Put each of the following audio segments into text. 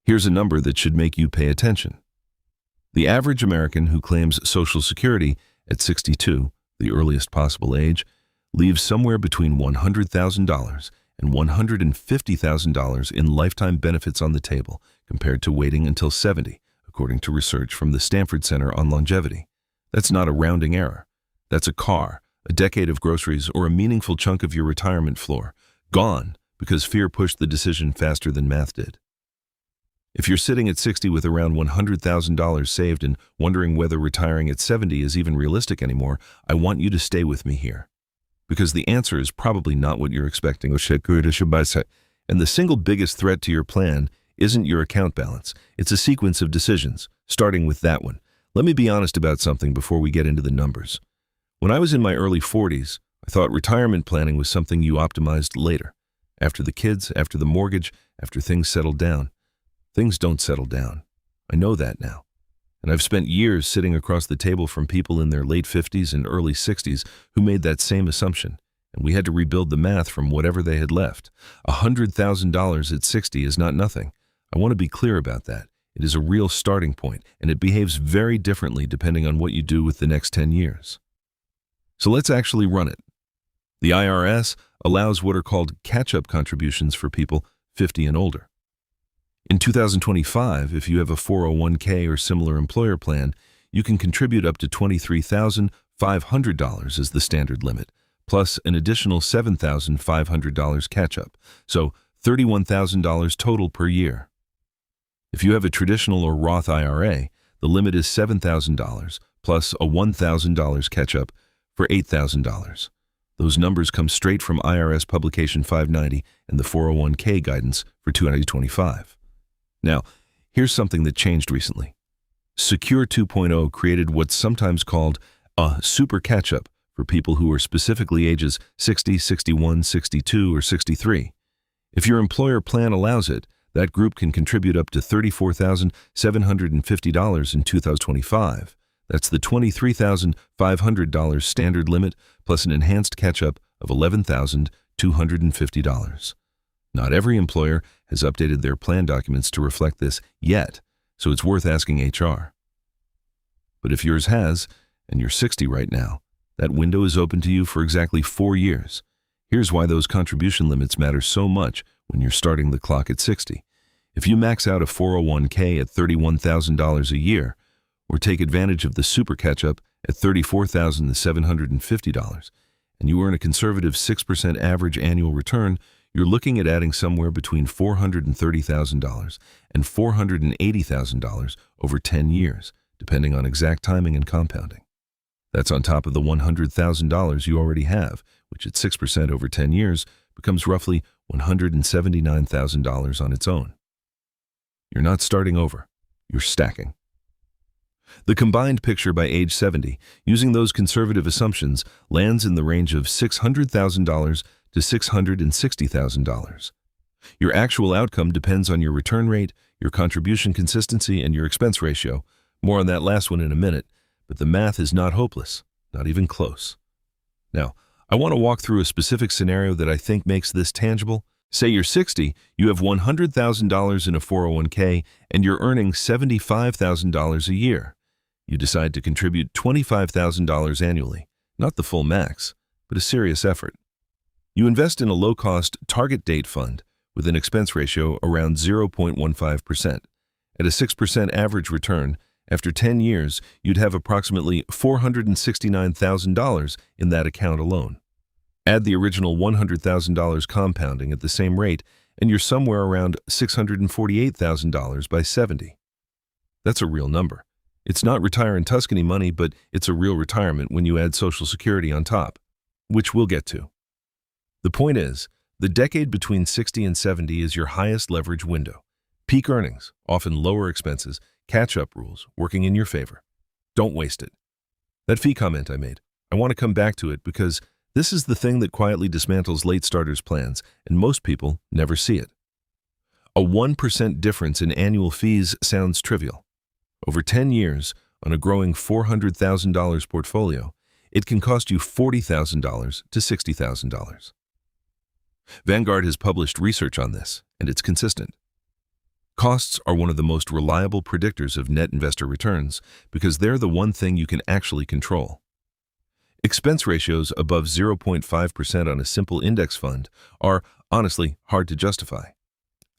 Here's a number that should make you pay attention. The average American who claims Social Security at 62, the earliest possible age, leaves somewhere between $100,000 and $150,000 in lifetime benefits on the table compared to waiting until 70, according to research from the Stanford Center on Longevity. That's not a rounding error. That's a car, a decade of groceries, or a meaningful chunk of your retirement floor, gone because fear pushed the decision faster than math did. If you're sitting at 60 with around $100,000 saved and wondering whether retiring at 70 is even realistic anymore, I want you to stay with me here. Because the answer is probably not what you're expecting. And the single biggest threat to your plan isn't your account balance. It's a sequence of decisions, starting with that one. Let me be honest about something before we get into the numbers. When I was in my early 40s, I thought retirement planning was something you optimized later. After the kids, after the mortgage, after things settled down. Things don't settle down. I know that now. And I've spent years sitting across the table from people in their late 50s and early 60s who made that same assumption, and we had to rebuild the math from whatever they had left. $100,000 at 60 is not nothing. I want to be clear about that. It is a real starting point, and it behaves very differently depending on what you do with the next 10 years. So let's actually run it. The IRS allows what are called catch-up contributions for people 50 and older. In 2025, if you have a 401k or similar employer plan, you can contribute up to $23,500 as the standard limit, plus an additional $7,500 catch-up, so $31,000 total per year. If you have a traditional or Roth IRA, the limit is $7,000 plus a $1,000 catch-up for $8,000. Those numbers come straight from IRS Publication 590 and the 401k guidance for 2025. Now, here's something that changed recently. Secure 2.0 created what's sometimes called a super catch-up for people who are specifically ages 60, 61, 62, or 63. If your employer plan allows it, that group can contribute up to $34,750 in 2025. That's the $23,500 standard limit plus an enhanced catch-up of $11,250. Not every employer has updated their plan documents to reflect this yet, so it's worth asking HR. But if yours has, and you're 60 right now, that window is open to you for exactly 4 years. Here's why those contribution limits matter so much when you're starting the clock at 60. If you max out a 401k at $31,000 a year, or take advantage of the super catch-up at $34,750, and you earn a conservative 6% average annual return, you're looking at adding somewhere between $430,000 and $480,000 over 10 years, depending on exact timing and compounding. That's on top of the $100,000 you already have, which at 6% over 10 years becomes roughly $179,000 on its own. You're not starting over, you're stacking. The combined picture by age 70, using those conservative assumptions, lands in the range of $600,000 to $660,000. Your actual outcome depends on your return rate, your contribution consistency, and your expense ratio. More on that last one in a minute, but the math is not hopeless, not even close. Now, I want to walk through a specific scenario that I think makes this tangible. Say you're 60, you have $100,000 in a 401k, and you're earning $75,000 a year. You decide to contribute $25,000 annually, not the full max, but a serious effort. You invest in a low-cost target date fund with an expense ratio around 0.15%. At a 6% average return, after 10 years, you'd have approximately $469,000 in that account alone. Add the original $100,000 compounding at the same rate, and you're somewhere around $648,000 by 70. That's a real number. It's not retire in Tuscany money, but it's a real retirement when you add Social Security on top, which we'll get to. The point is, the decade between 60 and 70 is your highest leverage window. Peak earnings, often lower expenses, catch-up rules working in your favor. Don't waste it. That fee comment I made, I want to come back to it because this is the thing that quietly dismantles late starters' plans, and most people never see it. A 1% difference in annual fees sounds trivial. Over 10 years, on a growing $400,000 portfolio, it can cost you $40,000 to $60,000. Vanguard has published research on this, and it's consistent. Costs are one of the most reliable predictors of net investor returns because they're the one thing you can actually control. Expense ratios above 0.5% on a simple index fund are, honestly, hard to justify.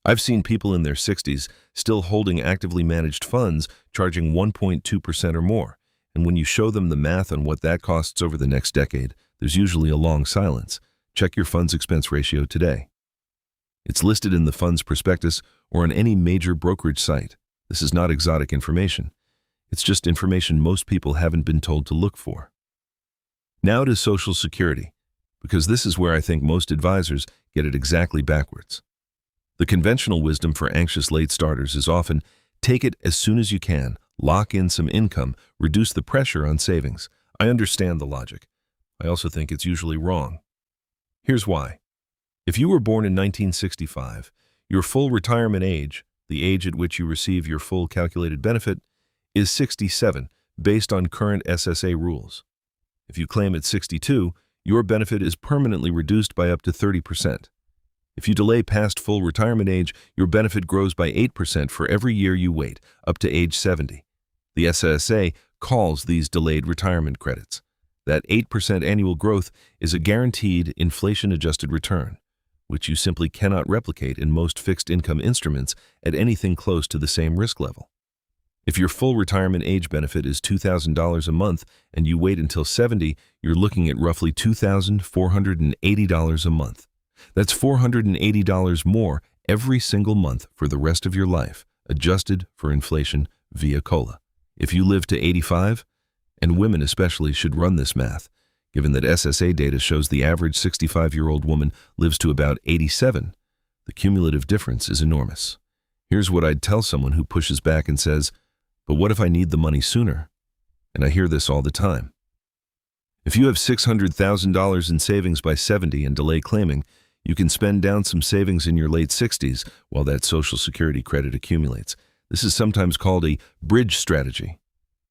I've seen people in their 60s still holding actively managed funds charging 1.2% or more, and when you show them the math on what that costs over the next decade, there's usually a long silence. Check your fund's expense ratio today. It's listed in the fund's prospectus or on any major brokerage site. This is not exotic information. It's just information most people haven't been told to look for. Now to Social Security, because this is where I think most advisors get it exactly backwards. The conventional wisdom for anxious late starters is often, take it as soon as you can, lock in some income, reduce the pressure on savings. I understand the logic. I also think it's usually wrong. Here's why. If you were born in 1965, your full retirement age, the age at which you receive your full calculated benefit, is 67, based on current SSA rules. If you claim at 62, your benefit is permanently reduced by up to 30%. If you delay past full retirement age, your benefit grows by 8% for every year you wait, up to age 70. The SSA calls these delayed retirement credits. That 8% annual growth is a guaranteed inflation-adjusted return, which you simply cannot replicate in most fixed income instruments at anything close to the same risk level. If your full retirement age benefit is $2,000 a month and you wait until 70, you're looking at roughly $2,480 a month. That's $480 more every single month for the rest of your life, adjusted for inflation via COLA. If you live to 85, and women especially should run this math, given that SSA data shows the average 65-year-old woman lives to about 87, the cumulative difference is enormous. Here's what I'd tell someone who pushes back and says, but what if I need the money sooner? And I hear this all the time. If you have $600,000 in savings by 70 and delay claiming, you can spend down some savings in your late 60s while that Social Security credit accumulates. This is sometimes called a bridge strategy.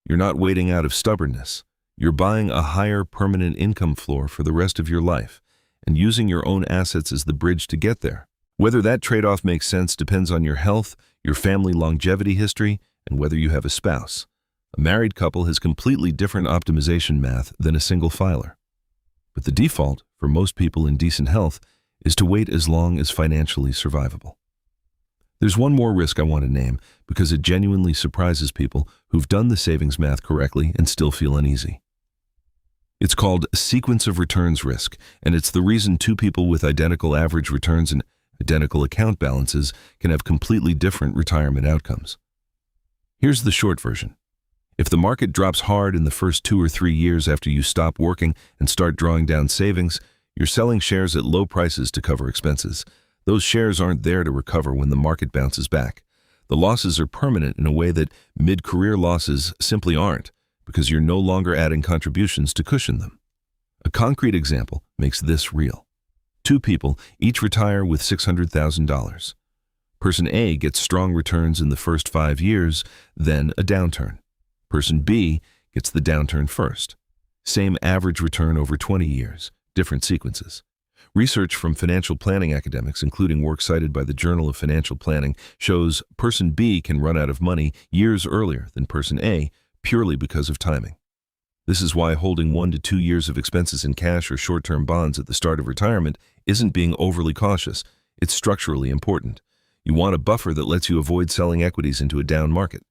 You're not waiting out of stubbornness. You're buying a higher permanent income floor for the rest of your life and using your own assets as the bridge to get there. Whether that trade-off makes sense depends on your health, your family longevity history, and whether you have a spouse. A married couple has completely different optimization math than a single filer. But the default, for most people in decent health, is to wait as long as financially survivable. There's one more risk I want to name because it genuinely surprises people who've done the savings math correctly and still feel uneasy. It's called sequence of returns risk, and it's the reason two people with identical average returns and identical account balances can have completely different retirement outcomes. Here's the short version. If the market drops hard in the first 2 or 3 years after you stop working and start drawing down savings, you're selling shares at low prices to cover expenses. Those shares aren't there to recover when the market bounces back. The losses are permanent in a way that mid-career losses simply aren't, because you're no longer adding contributions to cushion them. A concrete example makes this real. 2 people each retire with $600,000. Person A gets strong returns in the first 5 years, then a downturn. Person B gets the downturn first. Same average return over 20 years, different sequences. Research from financial planning academics, including work cited by the Journal of Financial Planning, shows person B can run out of money years earlier than person A purely because of timing. This is why holding 1 to 2 years of expenses in cash or short-term bonds at the start of retirement isn't being overly cautious. It's structurally important. You want a buffer that lets you avoid selling equities into a down market.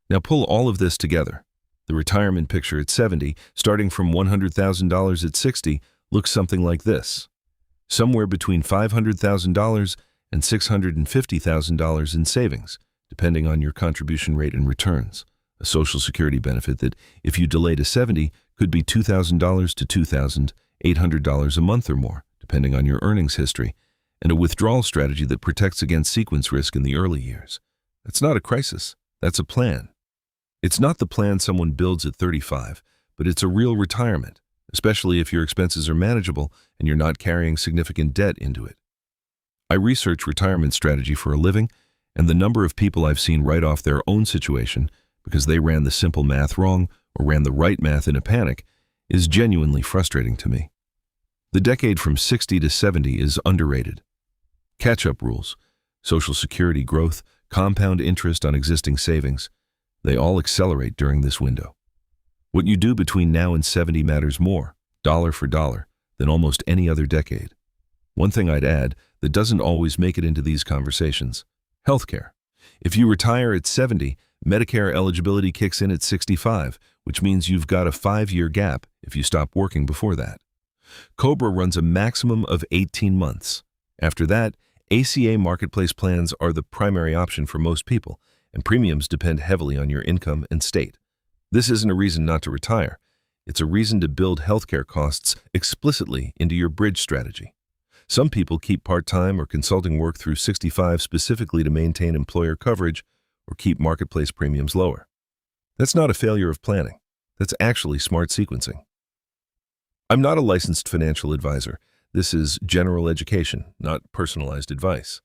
Now pull all of this together. The retirement picture at 70, starting from $100,000 at 60, looks something like this. Somewhere between $500,000 and $650,000 in savings, depending on your contribution rate and returns. A Social Security benefit that, if you delay to 70, could be $2,000 to $2,800 a month or more, depending on your earnings history, and a withdrawal strategy that protects against sequence risk in the early years. That's not a crisis. That's a plan. It's not the plan someone builds at 35, but it's a real retirement, especially if your expenses are manageable and you're not carrying significant debt into it. I research retirement strategy for a living, and the number of people I've seen write off their own situation because they ran the simple math wrong or ran the right math in a panic is genuinely frustrating to me. The decade from 60 to 70 is underrated. Catch-up rules, Social Security growth, compound interest on existing savings, they all accelerate during this window. What you do between now and 70 matters more, dollar for dollar, than almost any other decade. One thing I'd add that doesn't always make it into these conversations: healthcare. If you retire at 70, Medicare eligibility kicks in at 65, which means you've got a 5-year gap if you stop working before that. COBRA runs a maximum of 18 months. After that, ACA marketplace plans are the primary option for most people, and premiums depend heavily on your income and state. This isn't a reason not to retire. It's a reason to build healthcare costs explicitly into your bridge strategy. Some people keep part-time or consulting work through 65 specifically to maintain employer coverage or keep marketplace premiums lower. That's not a failure of planning. That's actually smart sequencing. I'm not a licensed financial advisor. This is general education, not personalized advice.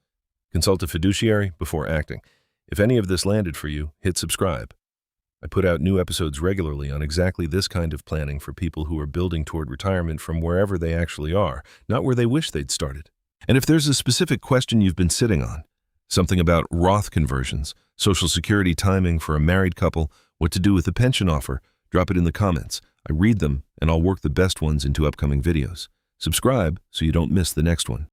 Consult a fiduciary before acting. If any of this landed for you, hit subscribe. I put out new episodes regularly on exactly this kind of planning for people who are building toward retirement from wherever they actually are, not where they wish they'd started. And if there's a specific question you've been sitting on, something about Roth conversions, Social Security timing for a married couple, what to do with a pension offer, drop it in the comments. I read them, and I'll work the best ones into upcoming videos. Subscribe so you don't miss the next one.